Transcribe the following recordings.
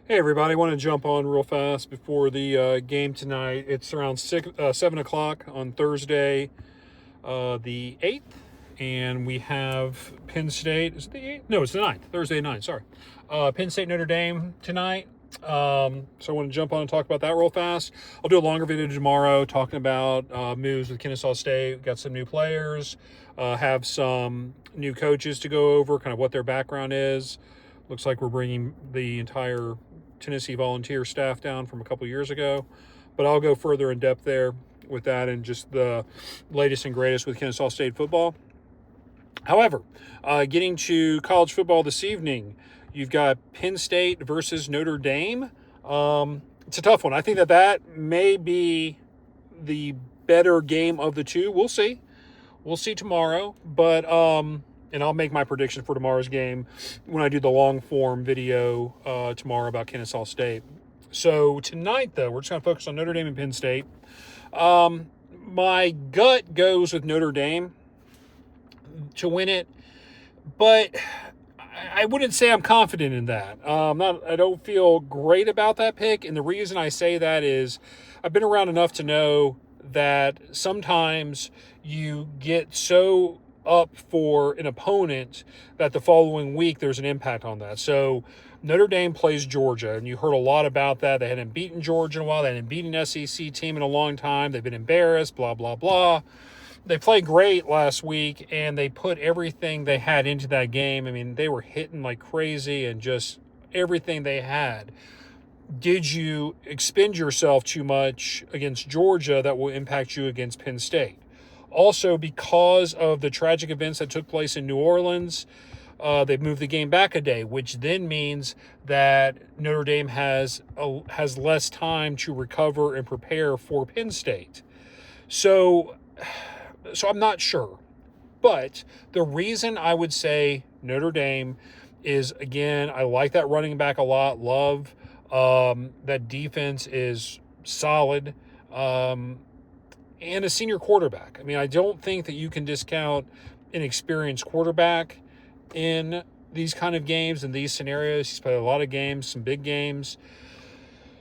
Hey everybody, I want to jump on real fast before the game tonight. It's around 7 o'clock on Thursday, the 8th, and we have Penn State. Is it the 8th? No, it's the 9th. Thursday 9th, sorry. Penn State Notre Dame tonight. So I want to jump on and talk about that real fast. I'll do a longer video tomorrow talking about moves with Kennesaw State. We've got some new players, have some new coaches to go over, kind of what their background is. Looks like we're bringing the entire Tennessee volunteer staff down from a couple years ago, but I'll go further in depth there with that and just the latest and greatest with Kennesaw State football. However, getting to college football this evening, you've got Penn State versus Notre Dame. It's a tough one. I think that may be the better game of the two. We'll see. We'll see tomorrow, but and I'll make my prediction for tomorrow's game when I do the long-form video tomorrow about Kennesaw State. So tonight, though, we're just going to focus on Notre Dame and Penn State. My gut goes with Notre Dame to win it, but I wouldn't say I'm confident in that. I don't feel great about that pick, and the reason I say that is I've been around enough to know that sometimes you get so up for an opponent that the following week there's an impact on that. So Notre Dame plays Georgia, and you heard a lot about that. They hadn't beaten Georgia in a while. They hadn't beaten an SEC team in a long time. They've been embarrassed, blah, blah, blah. They played great last week, and they put everything they had into that game. I mean, they were hitting like crazy and just everything they had. Did you expend yourself too much against Georgia that will impact you against Penn State? Also, because of the tragic events that took place in New Orleans, they've moved the game back a day, which then means that Notre Dame has less time to recover and prepare for Penn State. So I'm not sure. But the reason I would say Notre Dame is, again, I like that running back a lot. Love that defense is solid. And a senior quarterback. I mean, I don't think that you can discount an experienced quarterback in these kind of games and these scenarios. He's played a lot of games, some big games.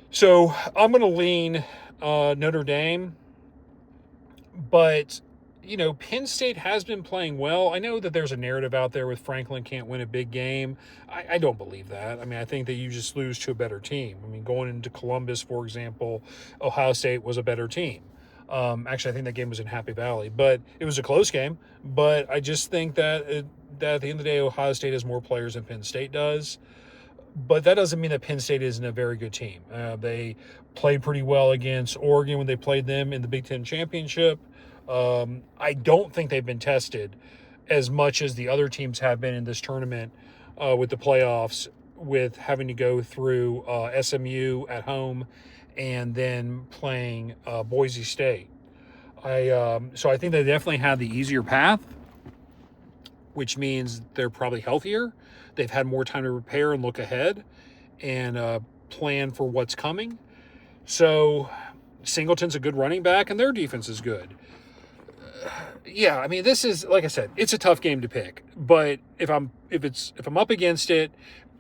So I'm going to lean Notre Dame. But, Penn State has been playing well. I know that there's a narrative out there with Franklin can't win a big game. I don't believe that. I mean, I think that you just lose to a better team. I mean, going into Columbus, for example, Ohio State was a better team. Actually, I think that game was in Happy Valley, but it was a close game. But I just think that at the end of the day, Ohio State has more players than Penn State does. But that doesn't mean that Penn State isn't a very good team. They played pretty well against Oregon when they played them in the Big Ten Championship. I don't think they've been tested as much as the other teams have been in this tournament with the playoffs, with having to go through SMU at home and then playing Boise State. So I think they definitely have the easier path, which means they're probably healthier. They've had more time to prepare and look ahead and plan for what's coming. So Singleton's a good running back, and their defense is good. Yeah, I mean, this is, like I said, it's a tough game to pick. But if I'm up against it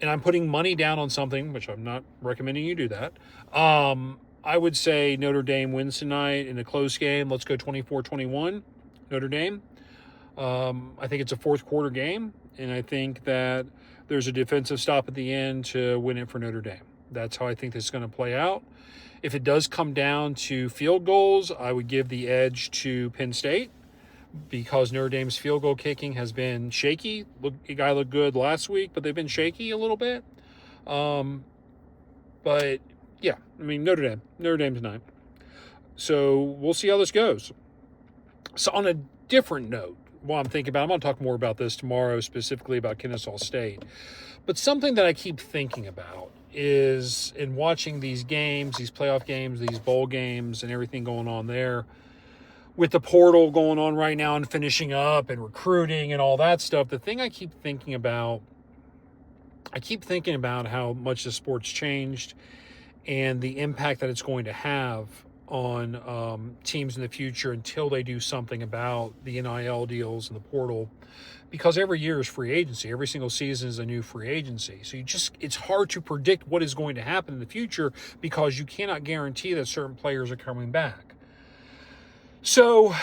and I'm putting money down on something, which I'm not recommending you do that, I would say Notre Dame wins tonight in a close game. Let's go 24-21, Notre Dame. I think it's a fourth quarter game, and I think that there's a defensive stop at the end to win it for Notre Dame. That's how I think this is going to play out. If it does come down to field goals, I would give the edge to Penn State because Notre Dame's field goal kicking has been shaky. The guy looked good last week, but they've been shaky a little bit. But, yeah, I mean, Notre Dame tonight. So we'll see how this goes. So on a different note, while I'm thinking about, I'm going to talk more about this tomorrow, specifically about Kennesaw State. But something that I keep thinking about is in watching these games, these playoff games, these bowl games, and everything going on there, with the portal going on right now and finishing up and recruiting and all that stuff, the thing I keep thinking about how much the sport's changed and the impact that it's going to have on teams in the future until they do something about the NIL deals and the portal. because every year is free agency. Every single season is a new free agency. So it's hard to predict what is going to happen in the future because you cannot guarantee that certain players are coming back. So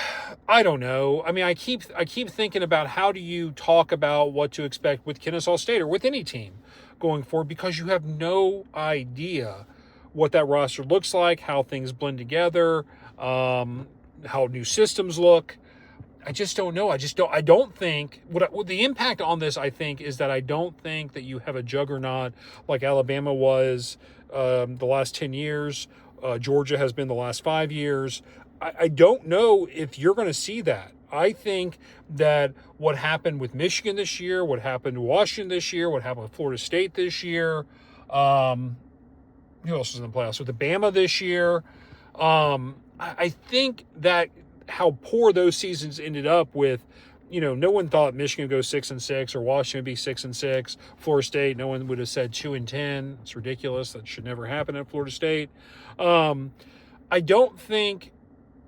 I don't know. I mean, I keep thinking about how do you talk about what to expect with Kennesaw State or with any team going forward, because you have no idea what that roster looks like, how things blend together, how new systems look. I just don't know. I don't think what the impact on this, I think, is that I don't think that you have a juggernaut like Alabama was the last 10 years. Georgia has been the last 5 years. I don't know if you're going to see that. I think that what happened with Michigan this year, what happened to Washington this year, what happened with Florida State this year, who else was in the playoffs? With Bama this year, I think that how poor those seasons ended up with, no one thought Michigan would go 6-6 or Washington would be 6-6. Florida State, no one would have said 2-10. It's ridiculous. That should never happen at Florida State.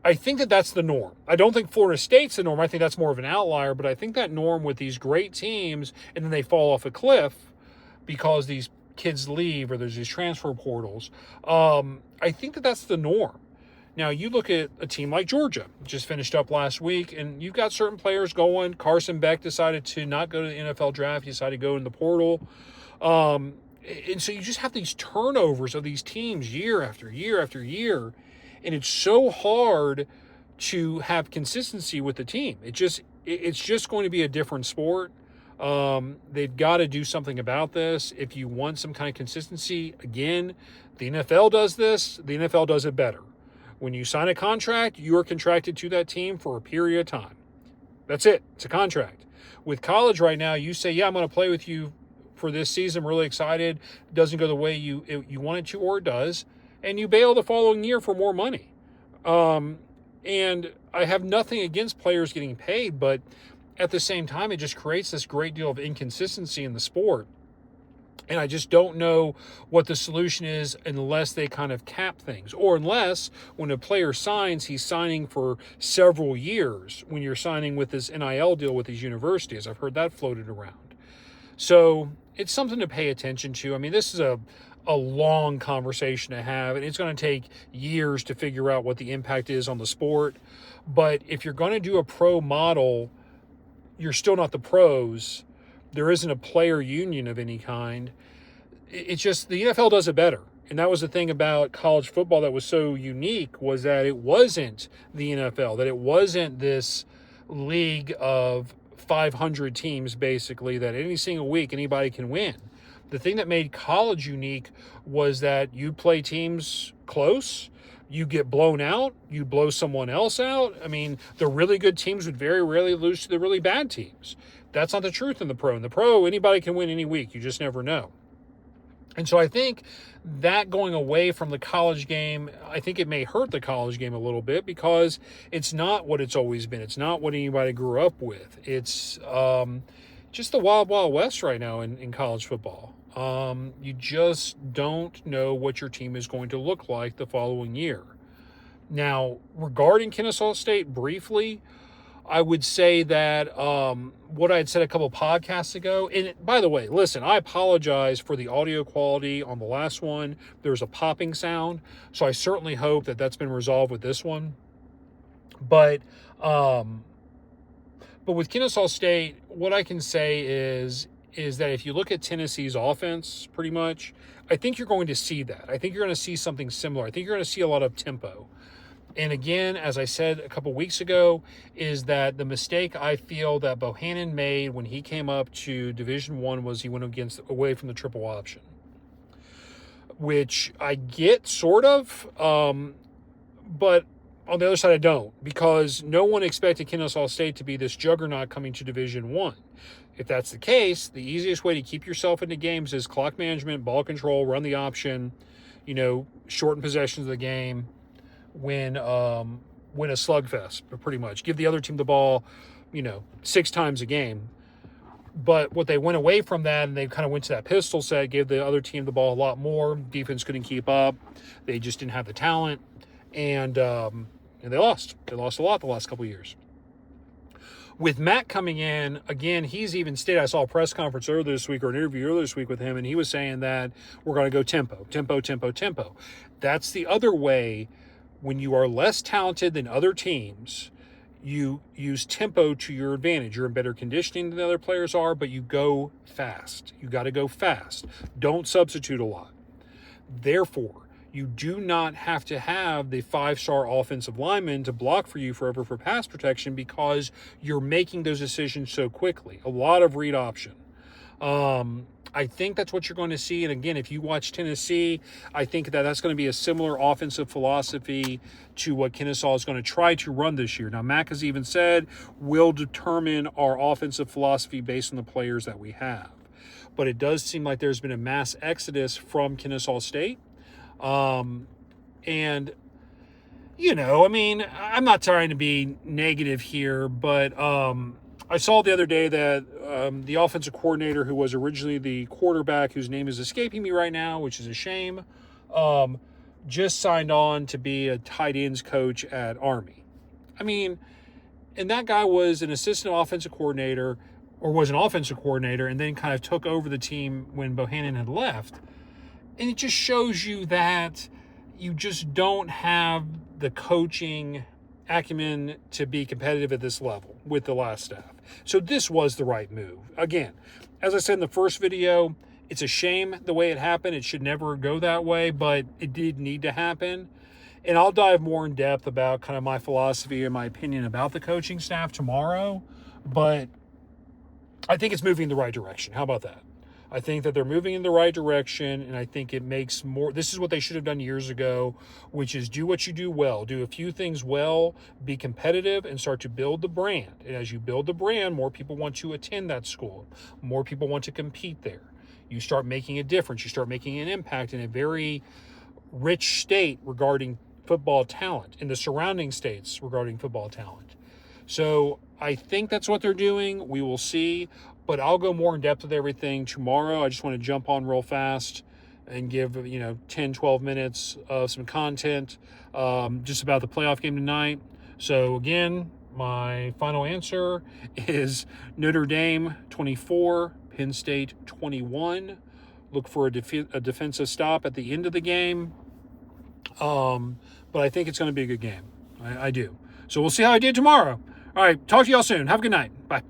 I think that that's the norm. I don't think Florida State's the norm. I think that's more of an outlier, but I think that norm with these great teams and then they fall off a cliff because these kids leave or there's these transfer portals. I think that that's the norm. Now, you look at a team like Georgia, just finished up last week, and you've got certain players going. Carson Beck decided to not go to the NFL draft. He decided to go in the portal. And so you just have these turnovers of these teams year after year after year. And it's so hard to have consistency with the team. It's just going to be a different sport. They've got to do something about this. If you want some kind of consistency, again, the NFL does this. The NFL does it better. When you sign a contract, you are contracted to that team for a period of time. That's it. It's a contract. With college right now, you say, yeah, I'm going to play with you for this season. I'm really excited. It doesn't go the way you want it to, or it does. And you bail the following year for more money. And I have nothing against players getting paid, but at the same time, it just creates this great deal of inconsistency in the sport. And I just don't know what the solution is unless they kind of cap things, or unless when a player signs, he's signing for several years when you're signing with this NIL deal with these universities. I've heard that floated around. So it's something to pay attention to. I mean, this is a long conversation to have, and it's going to take years to figure out what the impact is on the sport. But if you're going to do a pro model, you're still not the pros. There isn't a player union of any kind. It's just the NFL does it better. And that was the thing about college football that was so unique, was that it wasn't the NFL, that it wasn't this league of 500 teams, basically, that any single week anybody can win. The thing that made college unique was that you play teams close, you get blown out, you blow someone else out. I mean, the really good teams would very rarely lose to the really bad teams. That's not the truth in the pro. In the pro, anybody can win any week. You just never know. And so I think that going away from the college game, I think it may hurt the college game a little bit, because it's not what it's always been. It's not what anybody grew up with. It's just the wild, wild west right now in college football. You just don't know what your team is going to look like the following year. Now, regarding Kennesaw State, briefly, I would say that what I had said a couple podcasts ago, and by the way, listen, I apologize for the audio quality on the last one. There's a popping sound, so I certainly hope that that's been resolved with this one. But with Kennesaw State, what I can say is that if you look at Tennessee's offense, pretty much, I think you're going to see that. I think you're going to see something similar. I think you're going to see a lot of tempo. And again, as I said a couple weeks ago, is that the mistake I feel that Bohannon made when he came up to Division I was he went away from the triple option, which I get sort of, but on the other side I don't, because no one expected Kennesaw State to be this juggernaut coming to Division I. If that's the case, the easiest way to keep yourself into games is clock management, ball control, run the option, shorten possessions of the game, win a slugfest, pretty much. Give the other team the ball, 6 times a game. But what they went away from that, and they kind of went to that pistol set, gave the other team the ball a lot more. Defense couldn't keep up. They just didn't have the talent. And they lost. They lost a lot the last couple of years. with Matt coming in, again, he's even stated, I saw a press conference earlier this week or an interview earlier this week with him, and he was saying that we're going to go tempo, tempo, tempo, tempo. That's the other way. When you are less talented than other teams, you use tempo to your advantage. You're in better conditioning than the other players are, but you go fast. You got to go fast. Don't substitute a lot. Therefore, you do not have to have the 5-star offensive lineman to block for you forever for pass protection because you're making those decisions so quickly. A lot of read option. I think that's what you're going to see. And again, if you watch Tennessee, I think that that's going to be a similar offensive philosophy to what Kennesaw is going to try to run this year. Now, Mac has even said, we'll determine our offensive philosophy based on the players that we have. But it does seem like there's been a mass exodus from Kennesaw State. And, you know, I mean, I'm not trying to be negative here, but I saw the other day that the offensive coordinator who was originally the quarterback, whose name is escaping me right now, which is a shame, just signed on to be a tight ends coach at Army. I mean, and that guy was an assistant offensive coordinator or was an offensive coordinator and then kind of took over the team when Bohannon had left. And it just shows you that you just don't have the coaching acumen to be competitive at this level with the last staff. So this was the right move. Again, as I said in the first video, it's a shame the way it happened. It should never go that way, but it did need to happen. And I'll dive more in depth about kind of my philosophy and my opinion about the coaching staff tomorrow. But I think it's moving in the right direction. How about that? I think that they're moving in the right direction, and I think it makes more – this is what they should have done years ago, which is do what you do well. Do a few things well, be competitive, and start to build the brand. And as you build the brand, more people want to attend that school. More people want to compete there. You start making a difference. You start making an impact in a very rich state regarding football talent, in the surrounding states regarding football talent. So I think that's what they're doing. We will see. But I'll go more in depth with everything tomorrow. I just want to jump on real fast and give, 10, 12 minutes of some content just about the playoff game tonight. So, again, my final answer is Notre Dame 24, Penn State 21. Look for a defensive stop at the end of the game. But I think it's going to be a good game. I do. So we'll see how I did tomorrow. All right, talk to y'all soon. Have a good night. Bye.